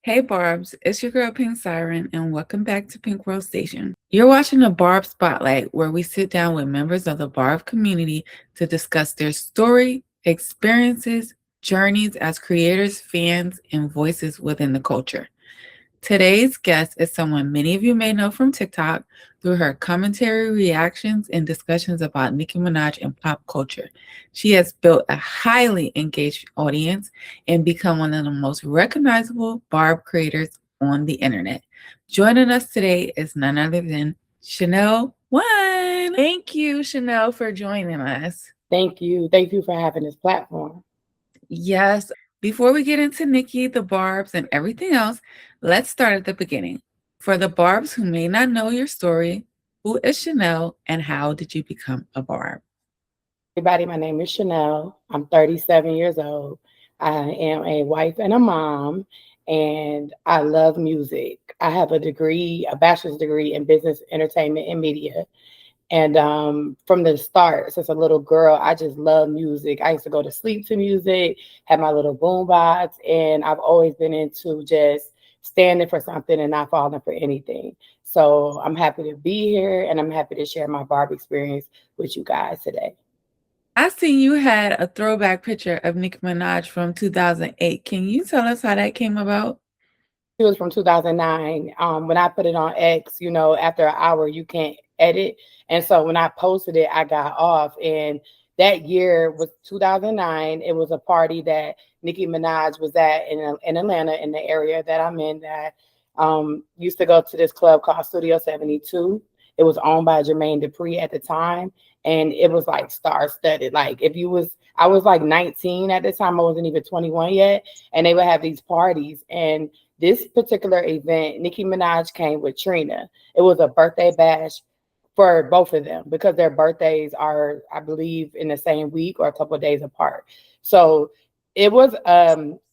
Hey Barbz, it's your girl Pink Siren, and welcome back to Pink World Station. You're watching the Barbz Spotlight, where we sit down with members of the Barb community to discuss their story, experiences, journeys as creators, fans, and voices within the culture. Today's guest is someone many of you may know from TikTok through her commentary, reactions, and discussions about Nicki Minaj and pop culture. She has built a highly engaged audience and become one of the most recognizable Barb creators on the internet. Joining us today is none other than Chanel One. Thank you, Chanel, for joining us. Thank you. Thank you for having this platform. Yes. Before we get into Nicki, the Barbs, and everything else, let's start at the beginning. For the Barbs who may not know your story, who is Chanel and how did you become a Barb? Everybody, my name is Chanel. I'm 37 years old. I am a wife and a mom, and I love music. I have a bachelor's degree in business, entertainment, and media. And from the start, since a little girl, I just love music. I used to go to sleep to music, have my little boom box, and I've always been into just standing for something and not falling for anything. So I'm happy to be here, and I'm happy to share my Barb experience with you guys today. I seen you had a throwback picture of Nicki Minaj from 2008. Can you tell us how that came about? It was from 2009. When I put it on X, after an hour, you can't edit. And so when I posted it, I got off. And that year was 2009. It was a party that Nicki Minaj was at in Atlanta, in the area that I'm in, that used to go to this club called Studio 72. It was owned by Jermaine Dupri at the time. And it was like star studded. Like I was like 19 at the time. I wasn't even 21 yet. And they would have these parties. And this particular event, Nicki Minaj came with Trina. It was a birthday bash for both of them because their birthdays are, I believe, in the same week or a couple of days apart. So it was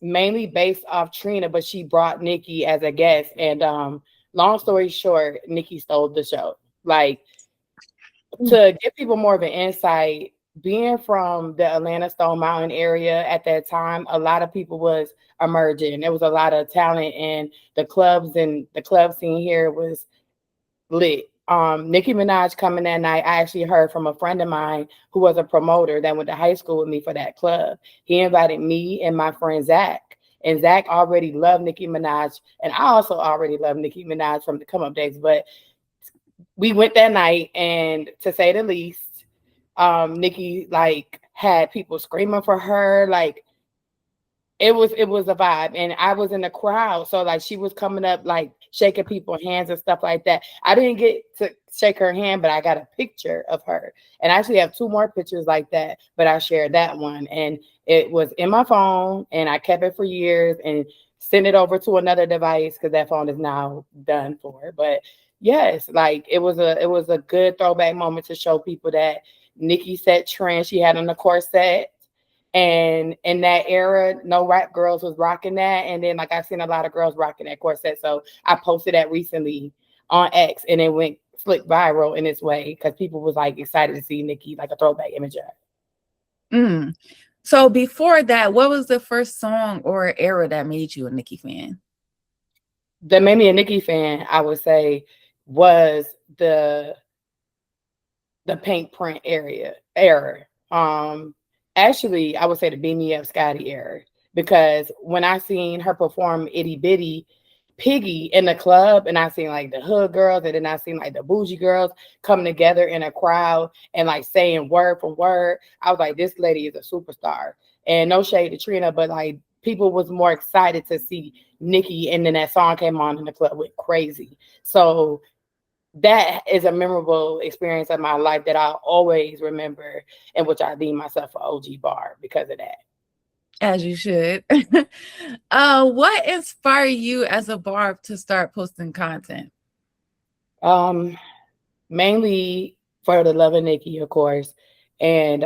mainly based off Trina, but she brought Nicki as a guest. And long story short, Nicki stole the show. Like, to give people more of an insight, being from the Atlanta Stone Mountain area at that time, a lot of people was emerging. There was a lot of talent, and the club scene here was lit. Nicki Minaj coming that night, I actually heard from a friend of mine who was a promoter that went to high school with me for that club. He invited me and my friend Zach. And Zach already loved Nicki Minaj. And I also already loved Nicki Minaj from the come up days. But we went that night, and to say the least, Nicki like had people screaming for her. Like it was a vibe, and I was in the crowd, so like she was coming up like shaking people's hands and stuff like that. I didn't get to shake her hand, but I got a picture of her, and I actually have two more pictures like that, but I shared that one, and it was in my phone, and I kept it for years and sent it over to another device because that phone is now done for. But yes, like it was a good throwback moment to show people that Nicki set trend. She had on the corset. And in that era, no rap girls was rocking that. And then like I've seen a lot of girls rocking that corset. So I posted that recently on X, and it went slick viral in its way because people was like excited to see Nicki, like a throwback image of her. Mm. So before that, what was the first song or era that made you a Nicki fan? That made me a Nicki fan, I would say, was the Pink Print era. Actually, I would say the Beam Me Up Scotty era, because when I seen her perform Itty Bitty Piggy in the club, and I seen like the hood girls, and then I seen like the bougie girls coming together in a crowd and like saying word for word, I was like, this lady is a superstar. And no shade to Trina, but like people was more excited to see Nicki, and then that song came on and the club went crazy. So that is a memorable experience of my life that I'll always remember, in which I deem myself an OG Barb because of that. As you should. What inspired you as a Barb to start posting content? Um, Mainly for the love of Nicki, of course, and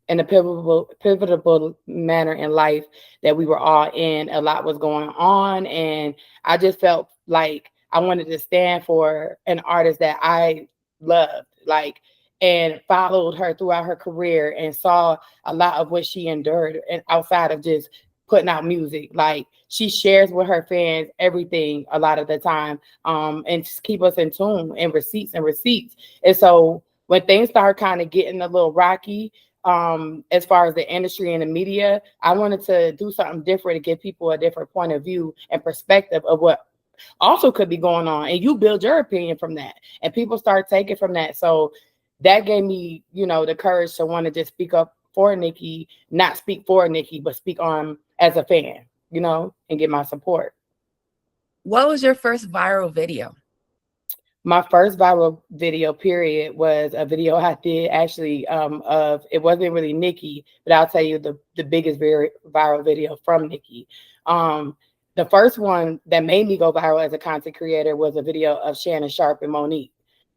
in a pivotal manner in life that we were all in. A lot was going on, and I just felt like I wanted to stand for an artist that I loved, like, and followed her throughout her career and saw a lot of what she endured, and outside of just putting out music. Like she shares with her fans everything a lot of the time, and just keep us in tune and receipts and receipts. And so when things start kind of getting a little rocky, as far as the industry and the media, I wanted to do something different to give people a different point of view and perspective of what also could be going on, and you build your opinion from that, and people start taking from that. So that gave me, the courage to want to just speak up for Nicki, not speak for Nicki, but speak on as a fan, and get my support. What was your first viral video? My first viral video period was a video I did actually, of, it wasn't really Nicki, but I'll tell you the biggest very viral video from Nicki. The first one that made me go viral as a content creator was a video of Shannon Sharpe and Monique.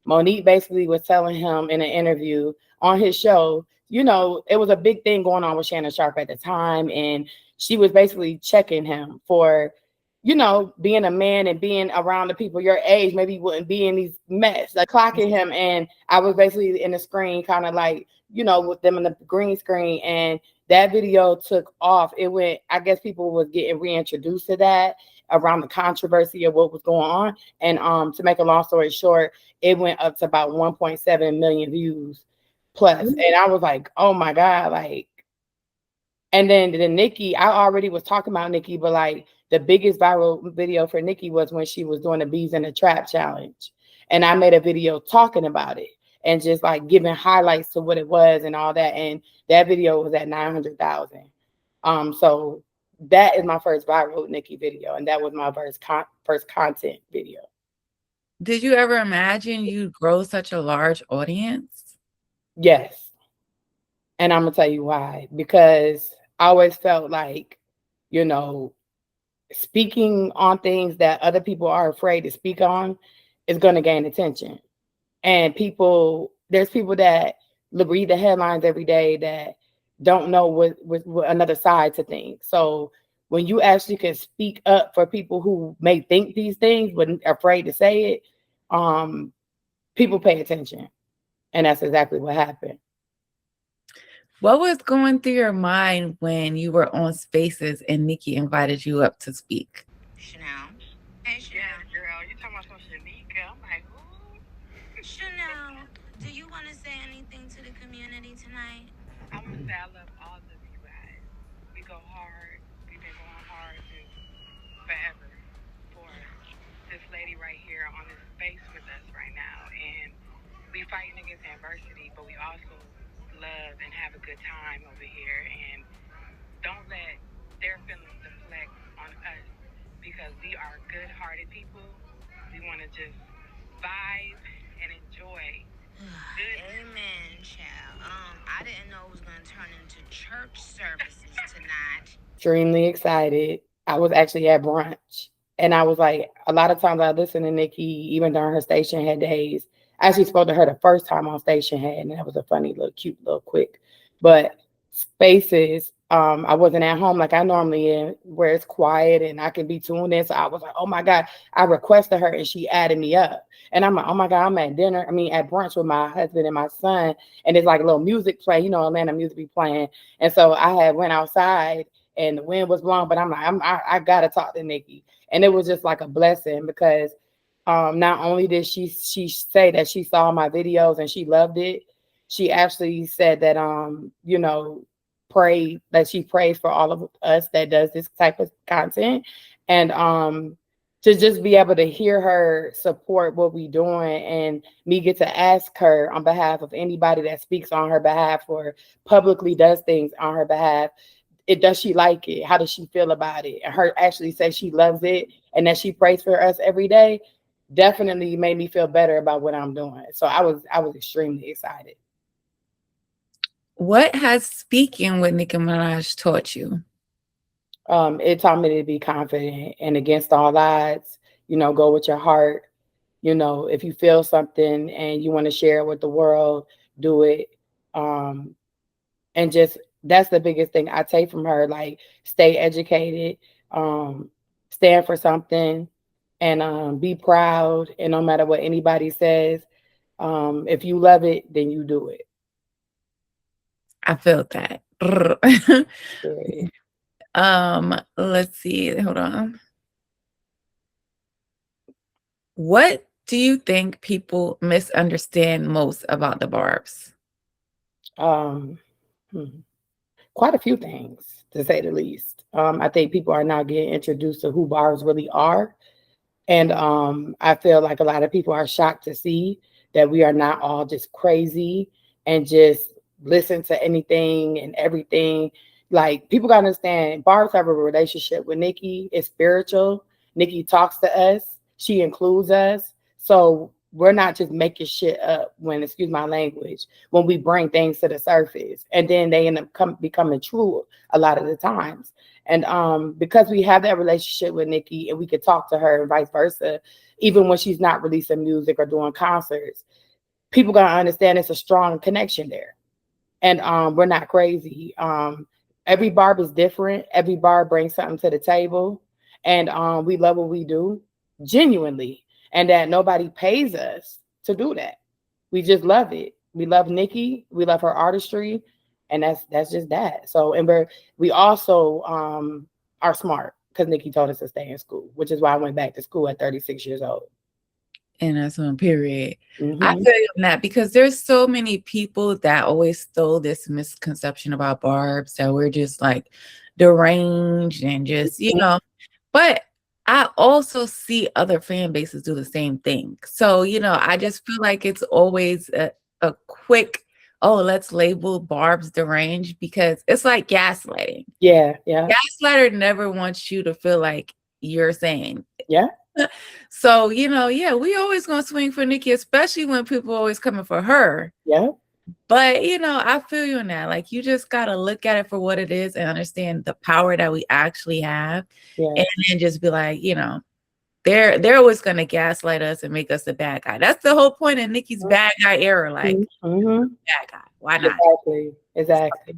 Monique basically was telling him in an interview on his show, it was a big thing going on with Shannon Sharpe at the time, and she was basically checking him for, being a man and being around the people your age, maybe you wouldn't be in these mess, like clocking him. And I was basically in the screen, kind of like, with them in the green screen. And that video took off. It went, I guess people was getting reintroduced to that around the controversy of what was going on. And to make a long story short, it went up to about 1.7 million views plus. And I was like, oh my God, like, and then Nicki, I already was talking about Nicki, but like the biggest viral video for Nicki was when she was doing the Bees in the Trap challenge. And I made a video talking about it and just like giving highlights to what it was and all that. And that video was at 900,000. So that is my first viral Nicki video. And that was my first content video. Did you ever imagine you'd grow such a large audience? Yes. And I'm going to tell you why. Because I always felt like, speaking on things that other people are afraid to speak on is going to gain attention. And there's people that read the headlines every day that don't know what another side to things. So when you actually can speak up for people who may think these things but are afraid to say it, people pay attention. And that's exactly what happened. What was going through your mind when you were on Spaces and Nicki invited you up to speak? Chanel. Hey, Chanel. Yeah, girl, you talking about some Shanika? I'm like, who? Chanel, do you want to say anything to the community tonight? I'm gonna say I love all of you guys. We go hard. We've been going hard since forever for this lady right here on this space with us right now, and we fighting against adversity, but we also love and have a good time over here, and don't let their feelings deflect on us, because we are good-hearted people. We want to just vibe and enjoy. Amen, child. I didn't know it was going to turn into church services tonight. Extremely excited. I was actually at brunch, and I was like, a lot of times I listen to Nicki, even during her station head days. I actually spoke to her the first time on station head, and that was a funny little, cute little quick. But Spaces, I wasn't at home like I normally am, where it's quiet and I can be tuned in. So I was like, oh my God, I requested her and she added me up. And I'm like, oh my God, I'm at brunch with my husband and my son. And it's like a little music play, Atlanta music be playing. And so I had went outside and the wind was blowing, but I'm like, I gotta talk to Nicki. And it was just like a blessing, because not only did she say that she saw my videos and she loved it, she actually said that she prays for all of us that does this type of content. And to just be able to hear her support what we doing, and me get to ask her on behalf of anybody that speaks on her behalf or publicly does things on her behalf, does she like it? How does she feel about it? And her actually say she loves it and that she prays for us every day definitely made me feel better about what I'm doing. So I was extremely excited. What has speaking with Nicki Minaj taught you? It taught me to be confident and against all odds, go with your heart. If you feel something and you want to share it with the world, do it. And just, that's the biggest thing I take from her. Like, stay educated, stand for something, and be proud. And no matter what anybody says, if you love it, then you do it. I felt that. Let's see. Hold on. What do you think people misunderstand most about the Barbs? Um, hmm, Quite a few things, to say the least. I think people are now getting introduced to who Barbs really are. And I feel like a lot of people are shocked to see that we are not all just crazy and just listen to anything and everything. Like people gotta understand, Barb's have a relationship with Nicki. It's spiritual. Nicki talks to us. She includes us. So we're not just making shit up when, excuse my language, when we bring things to the surface, and then they end up becoming true a lot of the times. And because we have that relationship with Nicki and we could talk to her and vice versa, even when she's not releasing music or doing concerts, people gotta understand it's a strong connection there. And we're not crazy. Every barb is different. Every barb brings something to the table. And we love what we do genuinely. And that nobody pays us to do that. We just love it. We love Nicki. We love her artistry. And that's just that. So and we also are smart because Nicki told us to stay in school, which is why I went back to school at 36 years old. And that's one period. I Mhm. feel you on that because there's so many people that always stole this misconception about Barbs that we're just like deranged and just, but I also see other fan bases do the same thing. So, I just feel like it's always a quick, oh, let's label Barb's deranged because it's like gaslighting. Yeah, yeah, Gaslighter never wants you to feel like you're sane. yeah, So, yeah, we always gonna swing for Nicki, especially when people always coming for her. yeah, But I feel you on that. Like you just gotta look at it for what it is and understand the power that we actually have. yeah. And then just be like, they're always gonna gaslight us and make us the bad guy. That's the whole point of Nicki's bad guy era. Like Mm-hmm. bad guy. Why not? Exactly.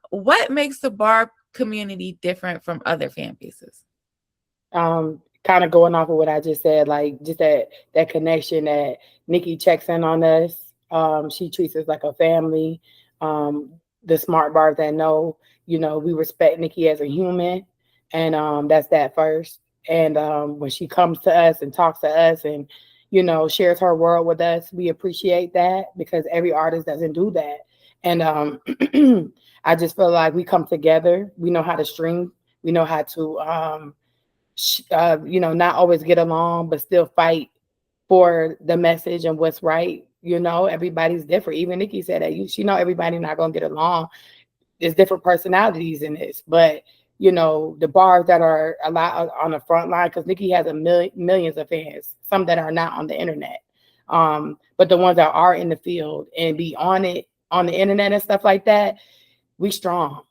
What makes the Barb community different from other fan bases? Kind of going off of what I just said, like just that connection that Nicki checks in on us. She treats us like a family. The smart bars that know, we respect Nicki as a human, and that's that first. And when she comes to us and talks to us and shares her world with us, we appreciate that because every artist doesn't do that. And I just feel like we come together. We know how to string. We know how to not always get along, but still fight for the message and what's right. Everybody's different. Even Nicki said that she know everybody not gonna get along. There's different personalities in this, but the bars that are a lot on the front line because Nicki has millions of fans, some that are not on the internet. But the ones that are in the field and be on it on the internet and stuff like that, we strong.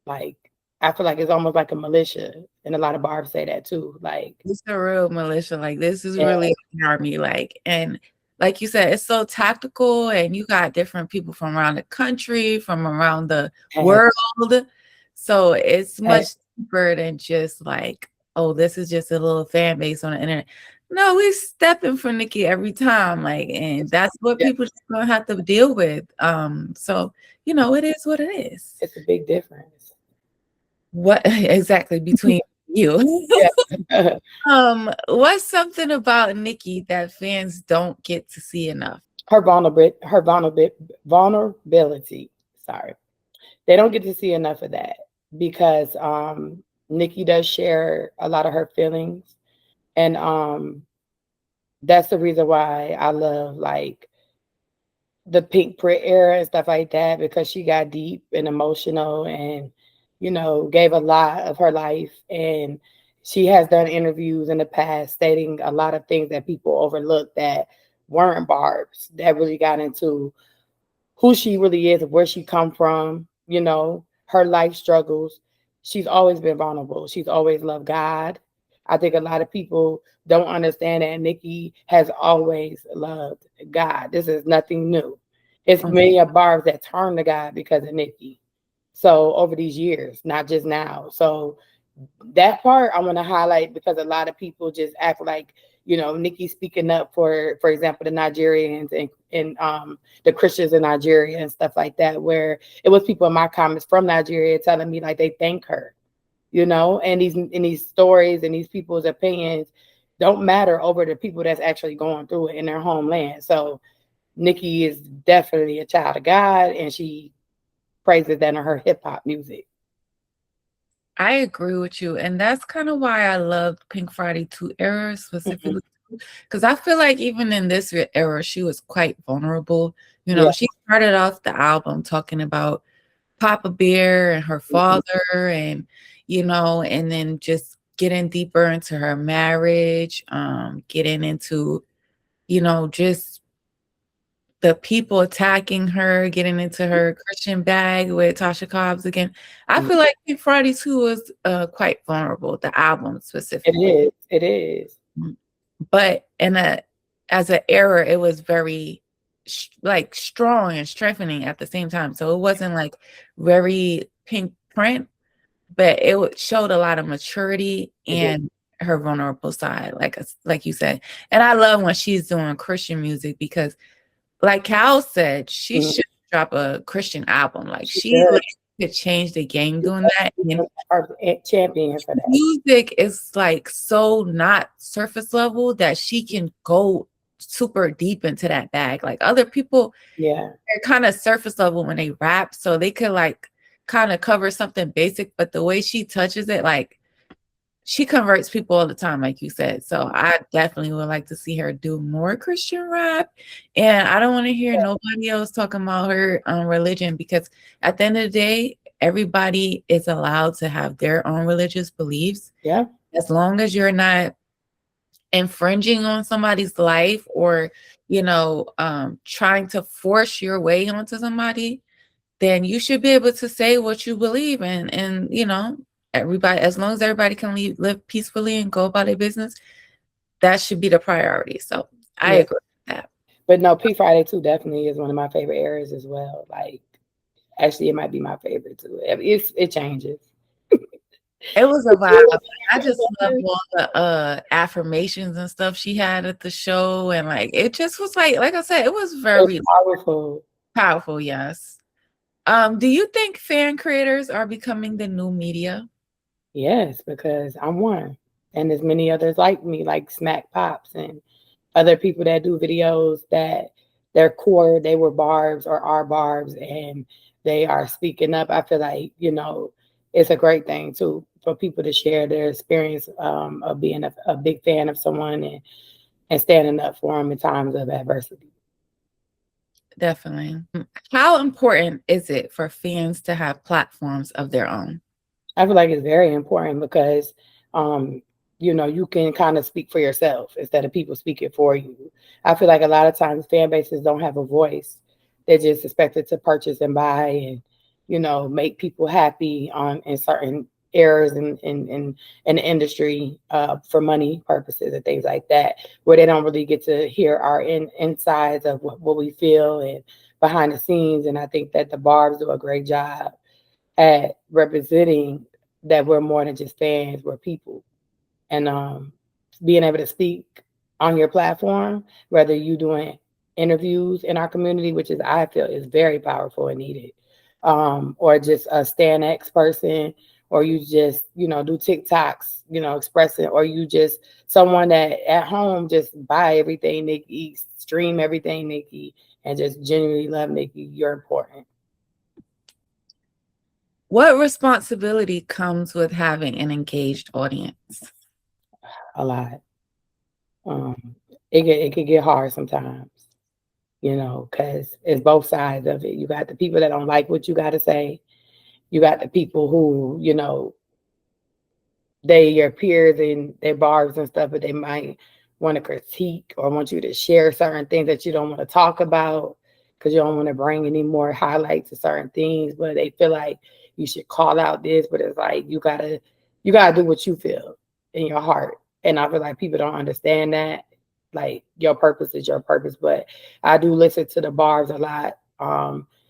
Like I feel like it's almost like a militia, and a lot of barbs say that too. Like It's a real militia. Like this is yeah, really an army. And like you said, it's so tactical, and you got different people from around the country, from around the world. So it's much deeper than just like, oh, this is just a little fan base on the internet. No, we stepping for Nicki every time. Like, and that's what people just gonna have to deal with. So it is what it is. it's a big difference. What exactly between you? Yeah. What's something about Nicki that fans don't get to see enough? Her vulnerability. Sorry, they don't get to see enough of that because Nicki does share a lot of her feelings, and that's the reason why I love like the Pink Print era and stuff like that because she got deep and emotional and gave a lot of her life, and she has done interviews in the past stating a lot of things that people overlooked that weren't Barb's, that really got into who she really is, where she come from, her life struggles. She's always been vulnerable. She's always loved God. I think a lot of people don't understand that Nicki has always loved God. This is nothing new. It's many of Barb's that turned to God because of Nicki. So over these years, not just now. So that part I want to highlight because a lot of people just act like, Nicki speaking up for example, the Nigerians and the Christians in Nigeria and stuff like that, where it was people in my comments from Nigeria telling me like they thank her, and these stories and these people's opinions don't matter over the people that's actually going through it in their homeland. So Nicki is definitely a child of God, and she praises that in her hip hop music. I agree with you. And that's kind of why I loved Pink Friday 2 era specifically. Because I feel like even in this era, she was quite vulnerable. She started off the album talking about Papa Bear and her father and, and then just getting deeper into her marriage, getting into, just the people attacking her, getting into her Christian bag with Tasha Cobbs again. I feel like Pink Friday 2 was quite vulnerable, the album specifically. It is. But as an era, it was very like strong and strengthening at the same time. So it wasn't like very pink print, but it showed a lot of maturity and her vulnerable side, like you said. And I love when she's doing Christian music because, like Cal said, she should drop a Christian album. Like she could change the game doing that. And champion for that. Music is like so not surface level that she can go super deep into that bag. Like other people, they're kind of surface level when they rap, so they could like kind of cover something basic, but the way she touches it, like she converts people all the time, like you said. So I definitely would like to see her do more Christian rap. And I don't want to hear nobody else talking about her religion, because at the end of the day, everybody is allowed to have their own religious beliefs. Yeah. As long as you're not infringing on somebody's life or, trying to force your way onto somebody, then you should be able to say what you believe in. And, everybody, as long as everybody can live peacefully and go about their business, that should be the priority. So I agree with that. But no, Pink Friday 2 definitely is one of my favorite eras as well. Like, actually, it might be my favorite too. It changes. It was a vibe. I just love all the affirmations and stuff she had at the show, and like it just was like I said, it was very powerful. Powerful, yes. Do you think fan creators are becoming the new media? Yes, because I'm one, and there's many others like me, like Smack Pops and other people that do videos that their core, they were Barbs or are Barbs, and they are speaking up. I feel like, it's a great thing too for people to share their experience of being a big fan of someone and standing up for them in times of adversity. Definitely. How important is it for fans to have platforms of their own? I feel like it's very important because, you can kind of speak for yourself instead of people speaking for you. I feel like a lot of times fan bases don't have a voice. They're just expected to purchase and buy and, make people happy in certain areas in the industry for money purposes and things like that, where they don't really get to hear our insides of what we feel and behind the scenes. And I think that the Barbs do a great job at representing that we're more than just fans, we're people. And being able to speak on your platform, whether you're doing interviews in our community, which is, I feel, is very powerful and needed, or just a Stan X person, or you just, do TikToks, expressing, or you just someone that at home just buy everything Nicki, stream everything Nicki, and just genuinely love Nicki, you're important. What responsibility comes with having an engaged audience? A lot. It could get hard sometimes, because it's both sides of it. You got the people that don't like what you got to say. You got the people who, they your peers and their Barbs and stuff, but they might want to critique or want you to share certain things that you don't want to talk about because you don't want to bring any more highlights to certain things, but they feel like you should call out this, but it's like you gotta do what you feel in your heart. And I feel like people don't understand that. Like, your purpose is your purpose. But I do listen to the Barbs a lot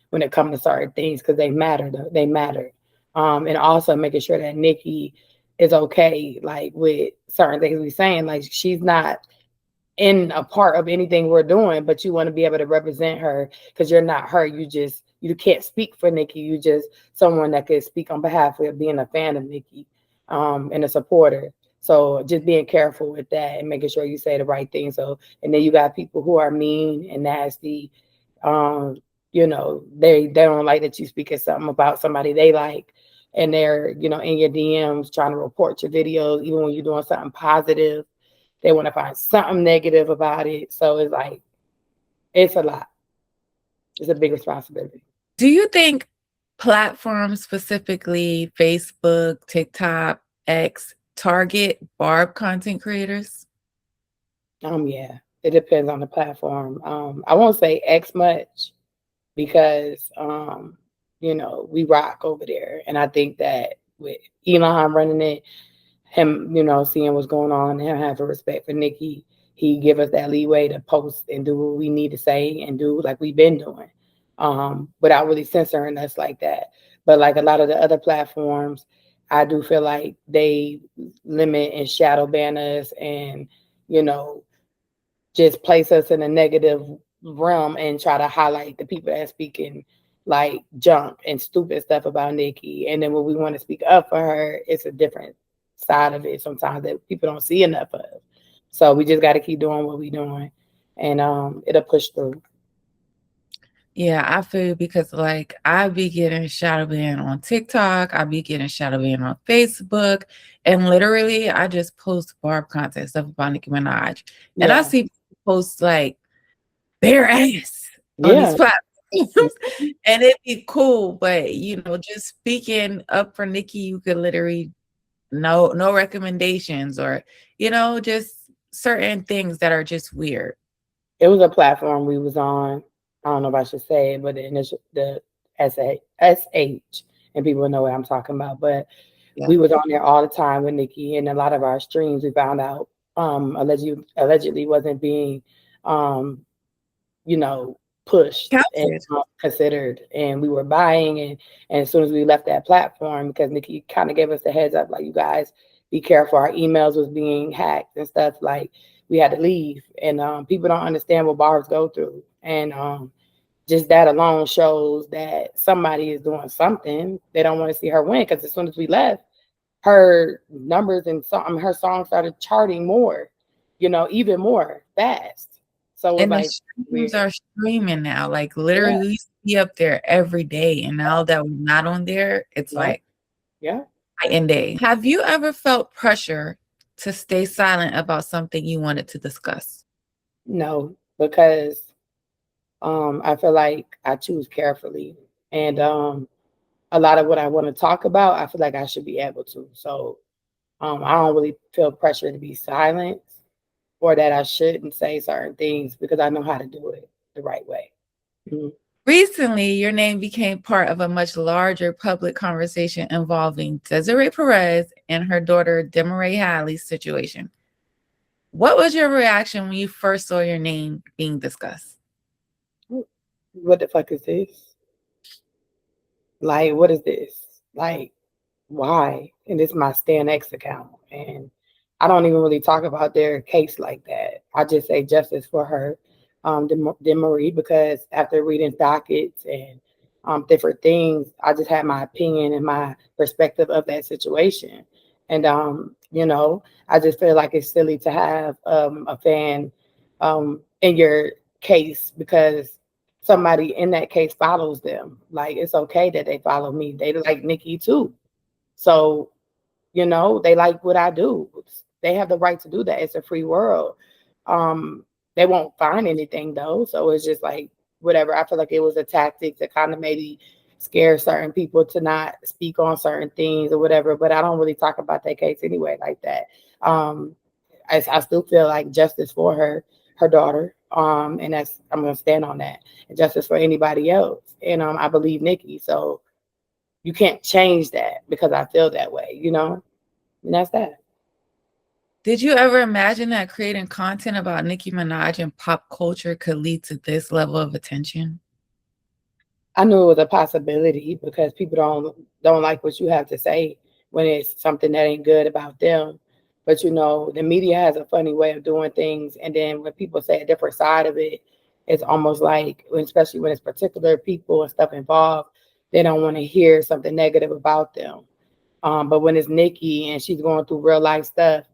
when it comes to certain things because they matter. And also making sure that Nicki is okay, like with certain things we saying. Like she's not in a part of anything we're doing, but you want to be able to represent her because you're not her. You can't speak for Nicki. You just someone that can speak on behalf of being a fan of Nicki, and a supporter. So just being careful with that and making sure you say the right thing. So and then you got people who are mean and nasty. Um, they don't like that you speaking something about somebody they like, and they're in your DMs trying to report your videos even when you're doing something positive. They want to find something negative about it. So it's like, it's a lot. It's a big responsibility. Do you think platforms, specifically Facebook, TikTok, X, target Barb content creators? Yeah, it depends on the platform. I won't say X much because, we rock over there. And I think that with Elon running it, him, seeing what's going on, him having respect for Nicki, he give us that leeway to post and do what we need to say and do like we've been doing, without really censoring us like that. But like a lot of the other platforms, I do feel like they limit and shadow ban us and, you know, just place us in a negative realm and try to highlight the people that speaking like junk and stupid stuff about Nicki. And then when we want to speak up for her, it's a different side of it sometimes that people don't see enough of. So we just got to keep doing what we're doing, and it'll push through. Yeah, I feel because like I be getting shadow banned on TikTok, I be getting shadow banned on Facebook, and literally I just post Barb content stuff about Nicki Minaj, and I Yeah, see people post like bare ass on these yeah, platforms, and it'd be cool, but just speaking up for Nicki, you could literally no recommendations or just certain things that are just weird. it was a platform we was on. I don't know if I should say it, but the SH, and people know what I'm talking about. But Yeah. we was on there all the time with Nicki, and a lot of our streams we found out allegedly wasn't being um, you know, pushed and Counted. considered. And we were buying, and as soon as we left that platform, because Nicki kind of gave us the heads up, like, you guys be careful. Our emails was being hacked and stuff. Like, we had to leave. And people don't understand what bars go through. And just that alone shows that somebody is doing something. They don't want to see her win, because as soon as we left, her numbers and her songs started charting more, even more fast. So it was And the like streams weird. are streaming now, like, Yeah, literally, we used to be up there every day, and now that we're not on there, it's yeah, like yeah. night and day. Have you ever felt pressure to stay silent about something you wanted to discuss? No, because I feel like I choose carefully. And a lot of what I want to talk about, I feel like I should be able to. So I don't really feel pressure to be silent or that I shouldn't say certain things because I know how to do it the right way. Mhm. Recently, your name became part of a much larger public conversation involving Desiree Perez and her daughter, Demaray Hadley's situation. What was your reaction when you first saw your name being discussed? What the fuck is this? Like, what is this? Like, why? And it's my Stan X account. And I don't even really talk about their case like that. I just say justice for her, Marie, because after reading dockets and different things, I just had my opinion and my perspective of that situation. And, I just feel like it's silly to have a fan in your case because somebody in that case follows them. Like, it's okay that they follow me. They like Nicki too. So, they like what I do. They have the right to do that. It's a free world. They won't find anything though. So it's just like whatever. I feel like it was a tactic to kind of maybe scare certain people to not speak on certain things or whatever. But I don't really talk about that case anyway like that. Um, I still feel like justice for her daughter. And that's I'm gonna stand on that. And justice for anybody else. And I believe Nicki. So you can't change that because I feel that way. And that's that. Did you ever imagine that creating content about Nicki Minaj and pop culture could lead to this level of attention? I knew it was a possibility because people don't like what you have to say. when it's something that ain't good about them. But you know, the media has a funny way of doing things, and then when people say a different side of it, it's almost like, especially when it's particular people and stuff involved, they don't want to hear something negative about them. But when it's Nicki and she's going through real life stuff,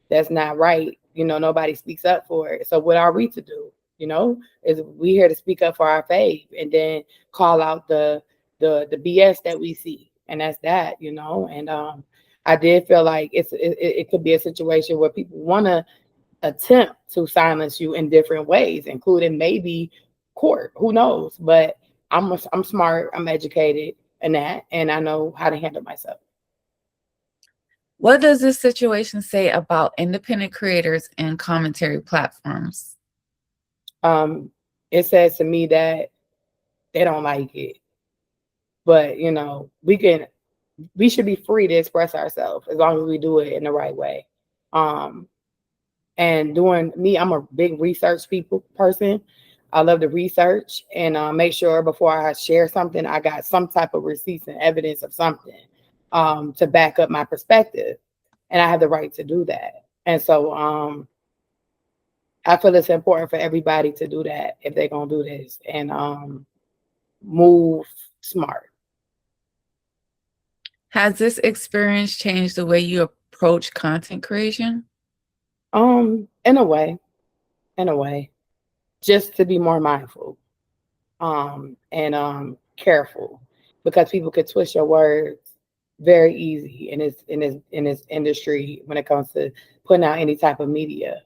that's not right. You know, nobody speaks up for it. So what are we to do? You know, is we here to speak up for our fave and then call out the BS that we see, and that's that. You know, and I did feel like it could be a situation where people want to attempt to silence you in different ways, including maybe court. Who knows? But I'm smart. I'm educated in that, and I know how to handle myself. What does this situation say about independent creators and commentary platforms? It says to me that they don't like it, but you know, we should be free to express ourselves as long as we do it in the right way. And doing me, I'm a big research person. I love to research and make sure before I share something, I got some type of receipts and evidence of something to back up my perspective. And I have the right to do that. And so I feel it's important for everybody to do that if they're going to do this and move smart. Has this experience changed the way you approach content creation? In a way, just to be more mindful and careful, because people could twist your words very easy in this industry when it comes to putting out any type of media.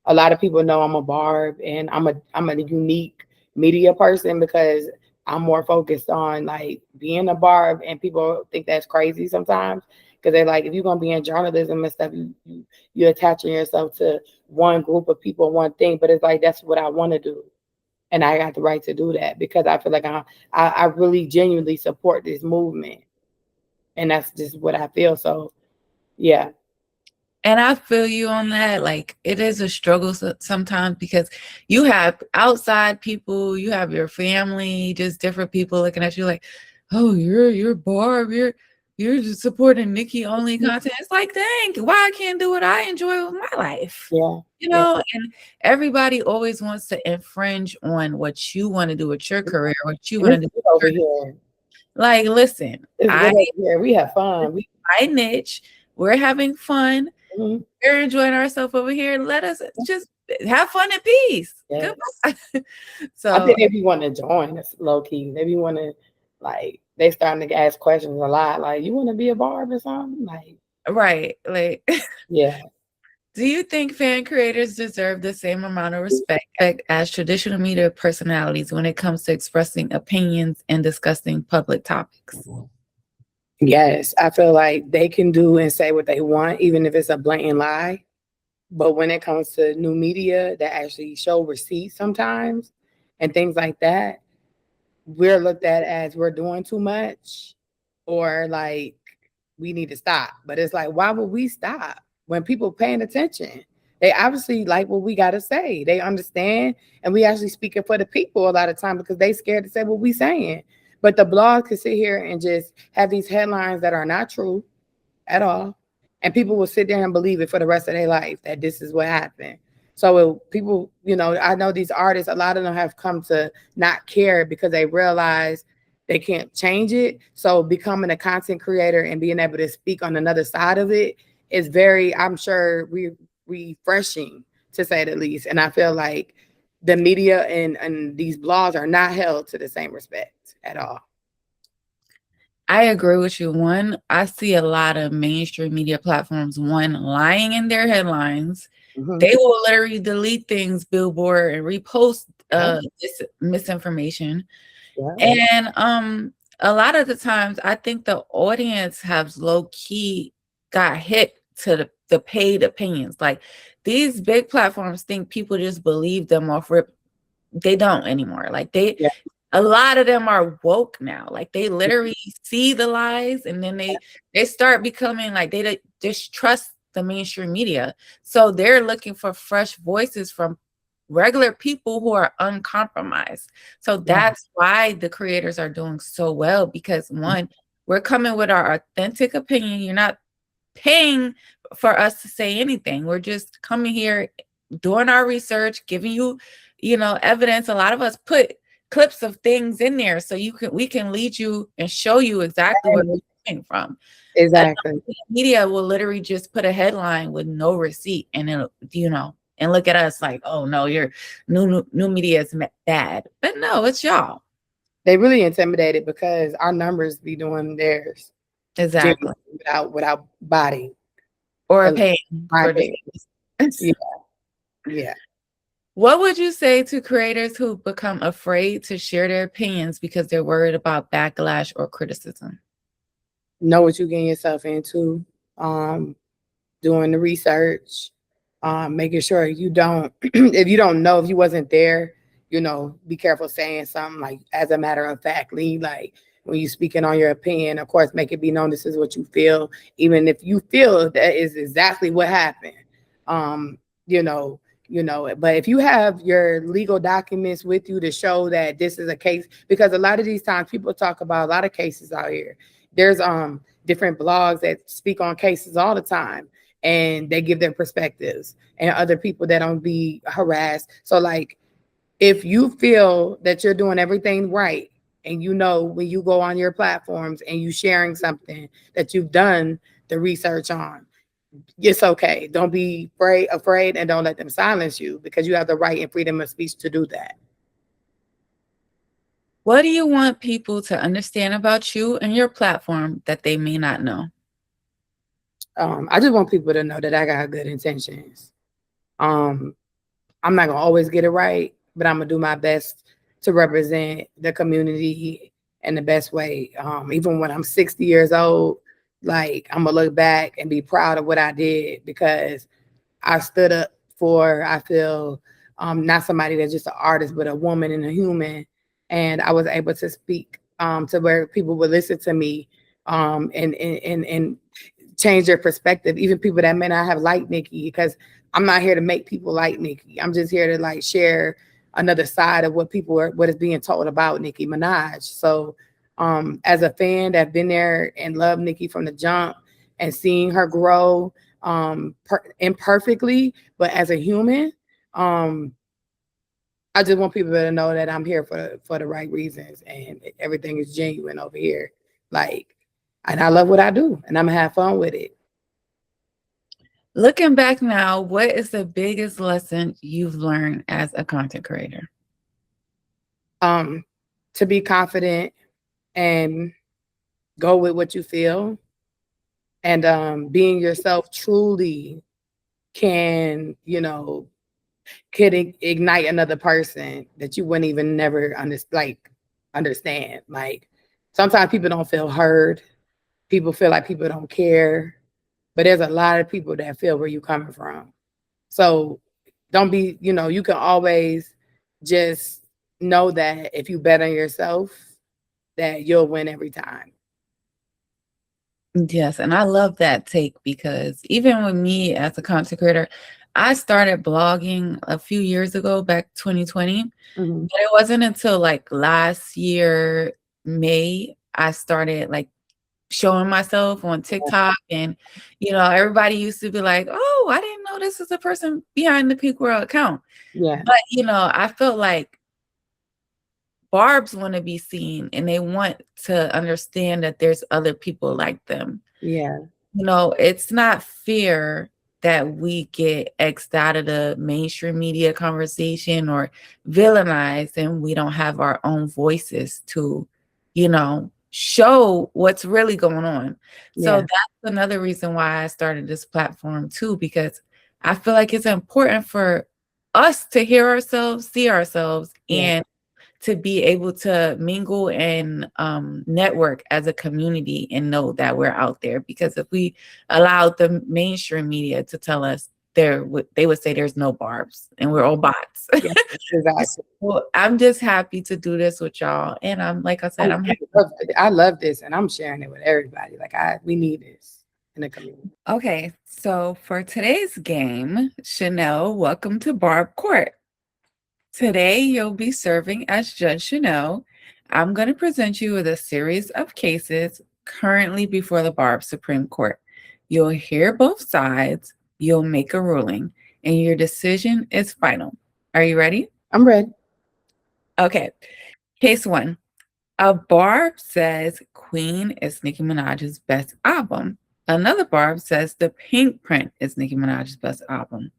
A lot of people know I'm a Barb, and I'm a unique media person because I'm more focused on like being a Barb, and people think that's crazy sometimes because they're like, if you're gonna be in journalism and stuff, you're attaching yourself to one group of people, one thing. But it's like that's what I want to do, and I got the right to do that because I feel like I really genuinely support this movement, and that's just what I feel. So, yeah. And I feel you on that. Like, it is a struggle sometimes because you have outside people, you have your family, just different people looking at you like, oh, you're Barb, you're just supporting Nicki only content. It's like, dang, why I can't do what I enjoy with my life? Yeah. You know, and everybody always wants to infringe on what you want to do with your career, what you want to do over here. Like, listen, we have fun. My niche, we're having fun. Mm-hmm. We're enjoying ourselves over here. Let us just have fun and peace. Yes. Goodbye. So I think they be wanting to join us low key. They be wanting like they starting to ask questions a lot. Like, you want to be a Barb or something? Like, right. Like, yeah. Do you think fan creators deserve the same amount of respect as traditional media personalities when it comes to expressing opinions and discussing public topics? Yes, I feel like they can do and say what they want, even if it's a blatant lie. But when it comes to new media that actually show receipts sometimes and things like that, we're looked at as we're doing too much or like we need to stop. But it's like, why would we stop when people paying attention? They obviously like what we got to say. They understand. And we actually speaking for the people a lot of time because they scared to say what we saying. But the blog could sit here and just have these headlines that are not true at all. And people will sit there and believe it for the rest of their life that this is what happened. So people, you know, I know these artists, a lot of them have come to not care because they realize they can't change it. So becoming a content creator and being able to speak on another side of it is very, I'm sure, refreshing to say the least. And I feel like the media and these blogs are not held to the same respect at all. I agree with you. One, I see a lot of mainstream media platforms, lying in their headlines. Mm-hmm. They will literally delete things, billboard, and repost this misinformation. Yeah. And a lot of the times, I think the audience has low-key got hit to the paid opinions. Like, these big platforms think people just believe them off rip. They don't anymore. Like, a lot of them are woke now. Like, they literally see the lies and then they start becoming like they distrust the mainstream media. So they're looking for fresh voices from regular people who are uncompromised. So that's why the creators are doing so well, because one, We're coming with our authentic opinion. You're not paying for us to say anything. We're just coming here, doing our research, giving you, evidence. A lot of us put clips of things in there so we can lead you and show you exactly where we're coming from. Exactly. Media will literally just put a headline with no receipt, and it'll, and look at us like, oh no, your new media is bad. But no, it's y'all. They really intimidated because our numbers be doing theirs. Exactly. Without body. Or paying for this. Yeah. What would you say to creators who become afraid to share their opinions because they're worried about backlash or criticism? Know what you're getting yourself into. Doing the research. Making sure you don't, if you don't know, if you wasn't there, be careful saying something like, as a matter of factly, like when you're speaking on your opinion, of course, make it be known this is what you feel, even if you feel that is exactly what happened. But if you have your legal documents with you to show that this is a case, because a lot of these times people talk about a lot of cases out here. There's different blogs that speak on cases all the time, and they give their perspectives, and other people that don't be harassed. So like, if you feel that you're doing everything right, and when you go on your platforms and you sharing something that you've done the research on, it's okay. Don't be afraid, and don't let them silence you, because you have the right and freedom of speech to do that. What do you want people to understand about you and your platform that they may not know? I just want people to know that I got good intentions. I'm not gonna always get it right, but I'm gonna do my best to represent the community in the best way. Even when I'm 60 years old, like, I'm gonna look back and be proud of what I did, because I stood up for, I feel, not somebody that's just an artist, but a woman and a human. And I was able to speak to where people would listen to me and change their perspective. Even people that may not have liked Nicki, because I'm not here to make people like Nicki. I'm just here to like share another side of what is being told about Nicki Minaj. So as a fan that's been there and loved Nicki from the jump, and seeing her grow imperfectly, but as a human, I just want people to know that I'm here for the right reasons, and everything is genuine over here. Like, and I love what I do, and I'm gonna have fun with it. Looking back now, what is the biggest lesson you've learned as a content creator? To be confident and go with what you feel, and being yourself truly can, could ignite another person that you wouldn't even never understand. Like, sometimes people don't feel heard. People feel like people don't care, but there's a lot of people that feel where you're coming from. So don't be, you can always just know that if you bet on yourself, that you'll win every time. Yes, and I love that take, because even with me as a content creator, I started blogging a few years ago, back 2020. Mm-hmm. But it wasn't until like last year, May, I started like showing myself on TikTok, and everybody used to be like, oh, I didn't know this is a person behind the Pink World account. Yeah. But I felt like Barbs want to be seen, and they want to understand that there's other people like them. Yeah. It's not fair that we get X'd out of the mainstream media conversation or villainized, and we don't have our own voices to, show what's really going on. So that's another reason why I started this platform too, because I feel like it's important for us to hear ourselves, see ourselves, and to be able to mingle and network as a community and know that we're out there. Because if we allowed the mainstream media to tell us, they would say there's no Barbs and we're all bots. Yeah, exactly. Well, I'm just happy to do this with y'all. And I'm, like I said, I'm happy. I love this, and I'm sharing it with everybody. Like, we need this in the community. Okay, so for today's game, Chanel, welcome to Barb Court. Today, you'll be serving as Judge Chanel. I'm going to present you with a series of cases currently before the Barb Supreme Court. You'll hear both sides, you'll make a ruling, and your decision is final. Are you ready? I'm ready. Okay. Case one. A Barb says Queen is Nicki Minaj's best album. Another Barb says The Pink Print is Nicki Minaj's best album.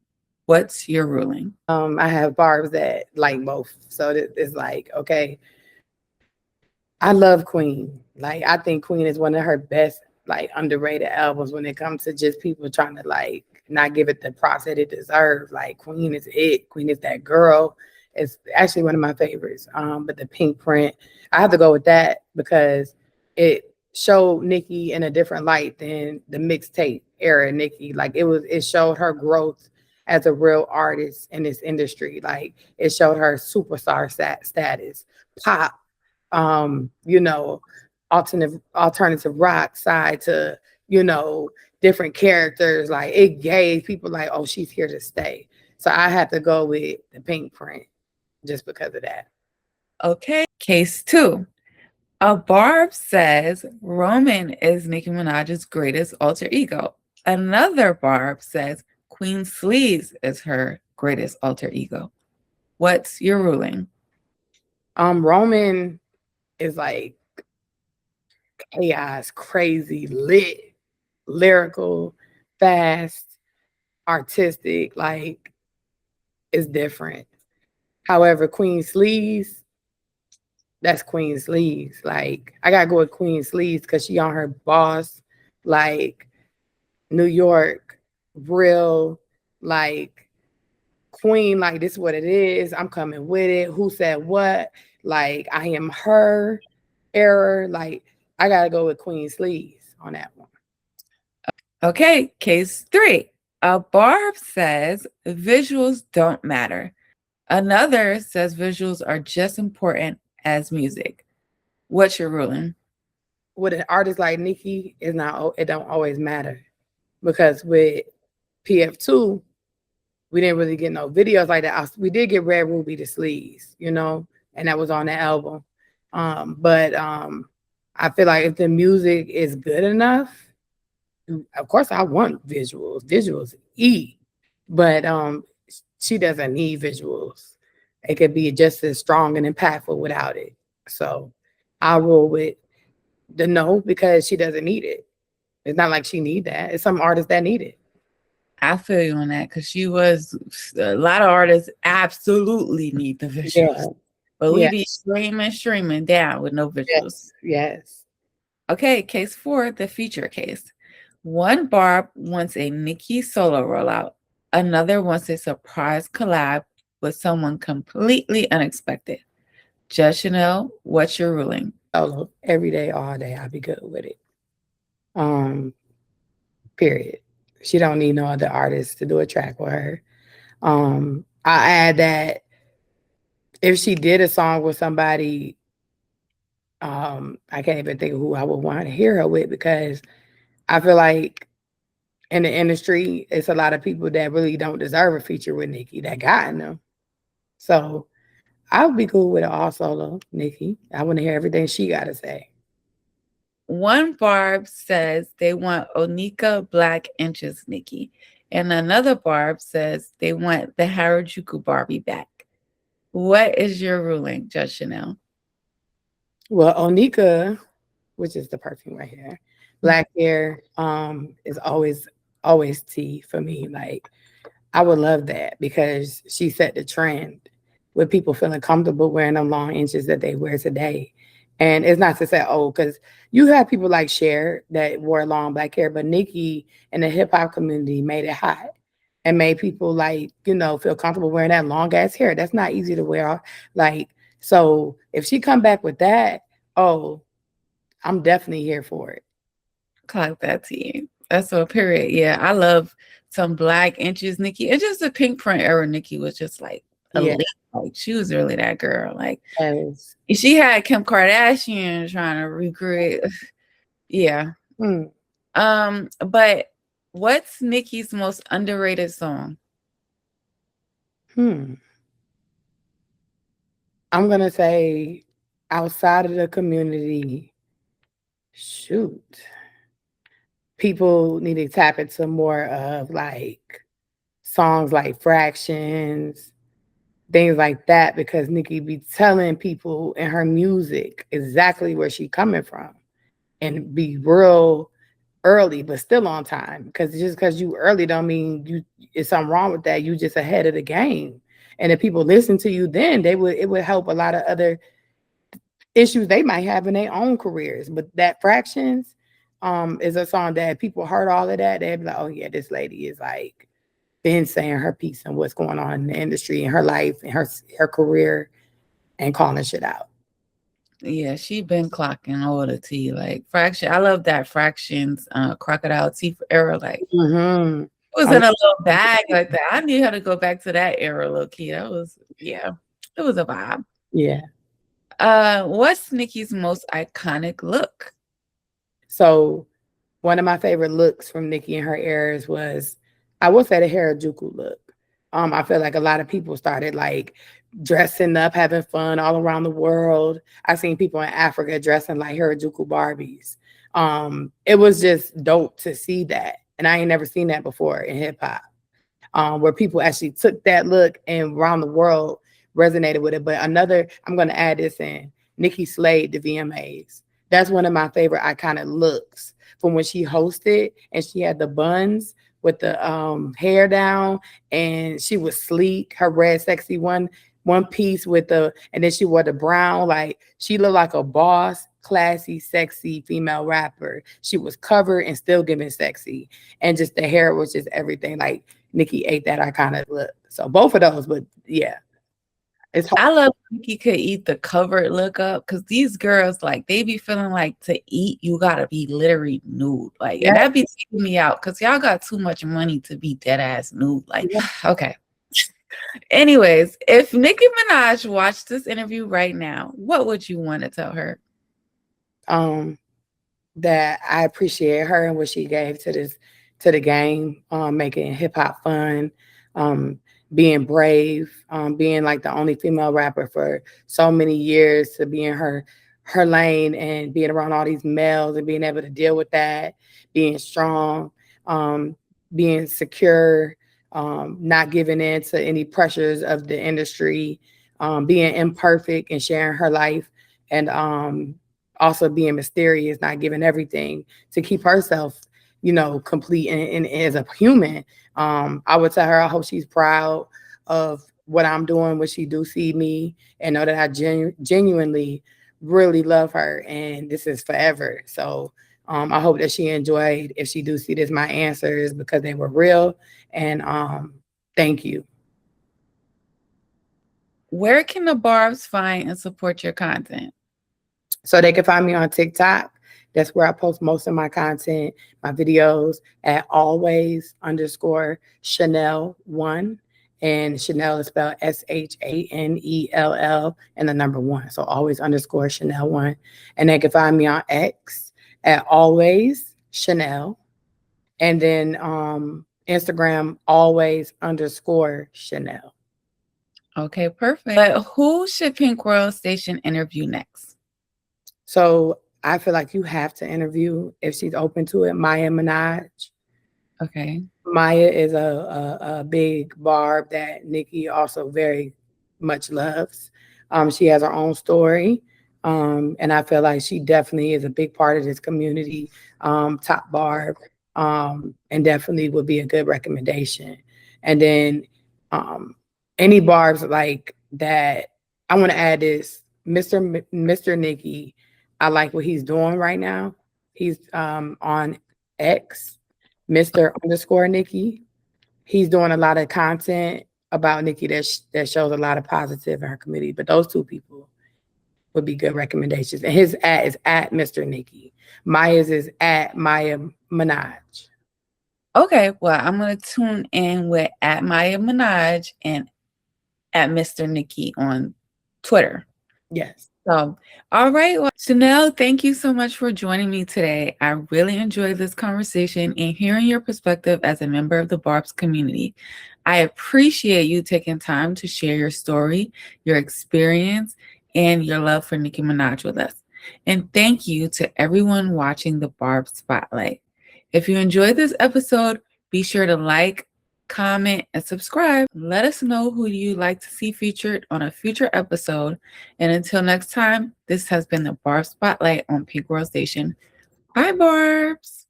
What's your ruling? I have barbs that like both. So it's like, okay, I love Queen. Like, I think Queen is one of her best, like, underrated albums when it comes to just people trying to, like, not give it the props that it deserves. Like, Queen is it. Queen is that girl. It's actually one of my favorites. But the Pink Print, I have to go with that because it showed Nicki in a different light than the mixtape era Nicki. Like, it showed her growth as a real artist in this industry. Like, it showed her superstar status, pop, you know, alternative rock side to, different characters. Like, it gave people like, oh, she's here to stay. So I had to go with the Pink Print just because of that. Okay. Case two. A Barb says Roman is Nicki Minaj's greatest alter ego. Another Barb says Queen Sleaze is her greatest alter ego. What's your ruling? Roman is like chaos, crazy, lit, lyrical, fast, artistic, like, it's different. However, Queen Sleaze, that's Queen Sleaze. Like, I gotta go with Queen Sleaze because she on her boss, like, New York, real, like, Queen, like, this is what it is. I'm coming with it. Who said what? Like, I am her error. Like, I gotta go with Queen Sleaze on that one. Okay, case three. A Barb says visuals don't matter. Another says visuals are just important as music. What's your ruling? With an artist like Nicki, it don't always matter. Because with PF2, we didn't really get no videos like that. We did get Red Ruby the Sleaze, and that was on the album. But I feel like if the music is good enough, of course I want visuals. Visuals eat, but she doesn't need visuals. It could be just as strong and impactful without it. So I roll with the no because she doesn't need it. It's not like she need that. It's some artists that need it. I feel you on that because a lot of artists absolutely need the visuals. Yeah. But we be streaming down with no visuals. Yes. Okay, case four, the feature case. One Barb wants a Nicki solo rollout. Another wants a surprise collab with someone completely unexpected. Judge Chanel, what's your ruling? Solo every day, all day. I'll be good with it. Period. She don't need no other artist to do a track with her. I add that if she did a song with somebody, I can't even think of who I would want to hear her with because I feel like in the industry, it's a lot of people that really don't deserve a feature with Nicki that gotten them. So I would be cool with an all solo Nicki. I want to hear everything she got to say. One Barb says they want Onika Black Inches Nicki, and another Barb says they want the Harajuku Barbie back. What is your ruling, Judge Chanel? Well, Onika, which is the perfume right here, black hair, is always tea for me. Like, I would love that because she set the trend with people feeling comfortable wearing them long inches that they wear today. And it's not to say, oh, because you have people like Cher that wore long black hair, but Nicki in the hip hop community made it hot and made people like, feel comfortable wearing that long ass hair. That's not easy to wear. Like, so if she come back with that, oh, I'm definitely here for it. Clock that to you. That's a period. Yeah, I love some black inches Nicki. And just the Pink Print era Nicki was just like elite. Like, she was really that girl. Like, she had Kim Kardashian trying to recreate. Yeah. But what's Nicki's most underrated song? I'm gonna say outside of the community, Shoot. People need to tap into more of like songs like Fractions, things like that, because Nicki be telling people in her music exactly where she coming from and be real early, but still on time. Because just because you early don't mean you it's something wrong with that. You just ahead of the game. And if people listen to you, then it would help a lot of other issues they might have in their own careers. But that Fractions is a song that people heard all of that, they'd be like, oh yeah, this lady is like been saying her piece and what's going on in the industry and her life and her career and calling shit out. Yeah, she been clocking all the tea. Like Fraction, I love that Fractions crocodile teeth era. Like Mm-hmm. it was in a little bag like that. I need her to go back to that era, low key. That was it was a vibe. Yeah. What's Nicki's most iconic look? So one of my favorite looks from Nicki and her eras was, I would say, the Harajuku look. I feel like a lot of people started like dressing up, having fun all around the world. I've seen people in Africa dressing like Harajuku Barbies. It was just dope to see that. And I ain't never seen that before in hip hop, where people actually took that look and around the world resonated with it. But I'm going to add this in. Nicki slayed the VMAs. That's one of my favorite iconic looks from when she hosted and she had the buns with the hair down and she was sleek, her red sexy one piece with and then she wore the brown, like she looked like a boss, classy, sexy female rapper. She was covered and still giving sexy. And just the hair was just everything. Like Nicki ate that iconic look. So both of those, but yeah. It's hard. I love Nicki could eat the covered look up because these girls, like, they be feeling like to eat, you gotta be literally nude. Like, and that be taking me out because y'all got too much money to be dead ass nude. Like, okay. Anyways, if Nicki Minaj watched this interview right now, what would you want to tell her? That I appreciate her and what she gave to the game, making hip hop fun, being brave, being like the only female rapper for so many years, to be in her lane and being around all these males and being able to deal with that, being strong, being secure, not giving in to any pressures of the industry, being imperfect and sharing her life, and also being mysterious, not giving everything, to keep herself, complete and as a human. I would tell her I hope she's proud of what I'm doing when she do see me, and know that I genuinely really love her and this is forever. So I hope that she enjoyed, if she do see this, my answers, because they were real. And thank you. Where can the Barbs find and support your content? So they can find me on TikTok. That's where I post most of my content, my videos, at always_Chanel1. And Chanel is spelled SHANELL and the number 1. So always_Chanel1. And they can find me on X at always_Chanel. And then Instagram always_Chanel. Okay, perfect. But who should Pink World Station interview next? So I feel like you have to interview, if she's open to it, Maya Minaj. Okay. Maya is a big Barb that Nicki also very much loves. She has her own story. And I feel like she definitely is a big part of this community, top Barb, and definitely would be a good recommendation. And then any Barbs like that, I want to add this, Mr. Nicki. I like what he's doing right now. He's on X, Mr._Nicki. He's doing a lot of content about Nicki that shows a lot of positive in her community. But those two people would be good recommendations. And his is at Mr. Nicki. Maya's is at Maya Minaj. Okay, well, I'm going to tune in with at Maya Minaj and at Mr. Nicki on Twitter. Yes. So, all right. Well, Chanel, thank you so much for joining me today. I really enjoyed this conversation and hearing your perspective as a member of the Barb's community. I appreciate you taking time to share your story, your experience, and your love for Nicki Minaj with us. And thank you to everyone watching the Barbz Spotlight. If you enjoyed this episode, be sure to like, comment, and subscribe. Let us know who you'd like to see featured on a future episode. And until next time, this has been the Barbz Spotlight on Pink World Station. Bye, Barbs.